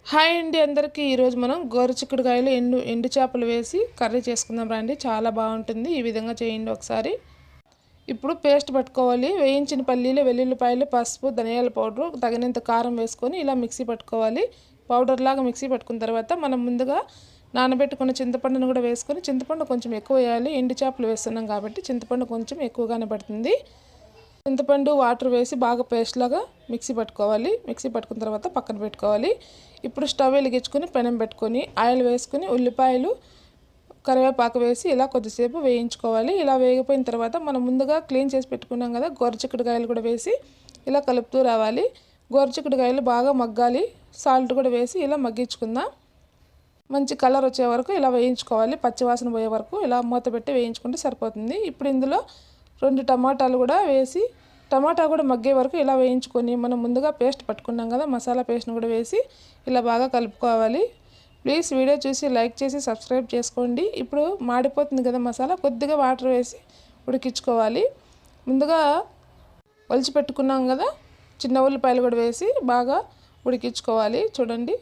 Hi అండి అందరికీ ఈరోజు మనం గోరుచిక్కుడుకాయలు ఎండు చేపలు వేసి కర్రీ చేసుకుందాం రండి. చాలా బాగుంటుంది. ఈ విధంగా చేయండి ఒకసారి. ఇప్పుడు పేస్ట్ పట్టుకోవాలి. వేయించిన పల్లీలు, వెల్లుల్లిపాయలు, పసుపు, ధనియాల పౌడరు, తగినంత కారం వేసుకొని ఇలా మిక్సీ పట్టుకోవాలి. పౌడర్ లాగా మిక్సీ పట్టుకున్న తర్వాత మనం ముందుగా నానబెట్టుకున్న చింతపండును కూడా వేసుకొని, చింతపండు కొంచెం ఎక్కువ వేయాలి. ఎండు చేపలు వేస్తున్నాం కాబట్టి చింతపండు కొంచెం ఎక్కువగానే పడుతుంది. చింతపండు వాటర్ వేసి బాగా పేస్ట్ లాగా మిక్సీ పట్టుకోవాలి. మిక్సీ పట్టుకున్న తర్వాత పక్కన పెట్టుకోవాలి. ఇప్పుడు స్టవ్ వెలిగించుకొని పెనం పెట్టుకొని ఆయిల్ వేసుకొని ఉల్లిపాయలు, కరివేపాకు వేసి ఇలా కొద్దిసేపు వేయించుకోవాలి. ఇలా వేగిపోయిన తర్వాత మనం ముందుగా క్లీన్ చేసి పెట్టుకున్నాం కదా గోరుచిక్కుడుకాయలు కూడా వేసి ఇలా కలుపుతూ రావాలి. గోరుచిక్కుడుకాయలు బాగా మగ్గాలి. సాల్ట్ కూడా వేసి ఇలా మగ్గించుకుందాం. మంచి కలర్ వచ్చే వరకు ఇలా వేయించుకోవాలి. పచ్చివాసన పోయే వరకు ఇలా మూత పెట్టి వేయించుకుంటే సరిపోతుంది. ఇప్పుడు ఇందులో 2 టమాటాలు కూడా వేసి టమాటా కూడా మగ్గే వరకు ఇలా వేయించుకొని మనం ముందుగా పేస్ట్ పట్టుకున్నాం కదా మసాలా పేస్ట్ని కూడా వేసి ఇలా బాగా కలుపుకోవాలి. ప్లీజ్ వీడియో చూసి లైక్ చేసి సబ్స్క్రైబ్ చేసుకోండి. ఇప్పుడు మాడిపోతుంది కదా మసాలా, కొద్దిగా వాటర్ వేసి ఉడికించుకోవాలి. ముందుగా ఒలిచి పెట్టుకున్నాం కదా చిన్న ఉల్లిపాయలు కూడా వేసి బాగా ఉడికించుకోవాలి. చూడండి,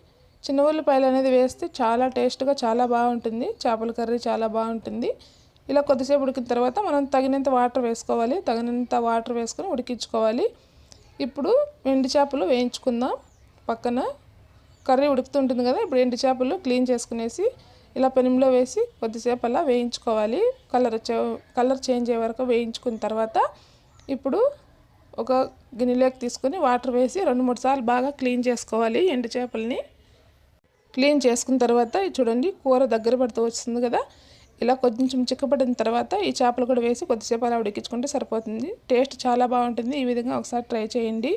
చిన్న ఉల్లిపాయలు అనేది వేస్తే చాలా టేస్ట్గా చాలా బాగుంటుంది. చేపల కర్రీ చాలా బాగుంటుంది. ఇలా కొద్దిసేపు ఉడికిన తర్వాత మనం తగినంత వాటర్ వేసుకోవాలి. తగినంత వాటర్ వేసుకొని ఉడికించుకోవాలి. ఇప్పుడు ఎండు చేపలు వేయించుకుందాం. పక్కన కర్రీ ఉడుకుతుంటుంది కదా, ఇప్పుడు ఎండు చేపలు క్లీన్ చేసుకునేసి ఇలా పెనంలో వేసి కొద్దిసేపు అలా వేయించుకోవాలి. కలర్ చేంజ్ అయ్యే వరకు వేయించుకున్న తర్వాత ఇప్పుడు ఒక గిన్నెలోకి తీసుకొని వాటర్ వేసి 2-3 సార్లు బాగా క్లీన్ చేసుకోవాలి. ఎండు చేపల్ని క్లీన్ చేసుకున్న తర్వాత చూడండి కూర దగ్గర పడుతూ వస్తుంది కదా, ఇలా కొంచెం చిక్కపడిన తర్వాత ఈ చేపలు కూడా వేసి కొద్దిసేపు అలా ఉడికించుకుంటే సరిపోతుంది. టేస్ట్ చాలా బాగుంటుంది. ఈ విధంగా ఒకసారి ట్రై చేయండి.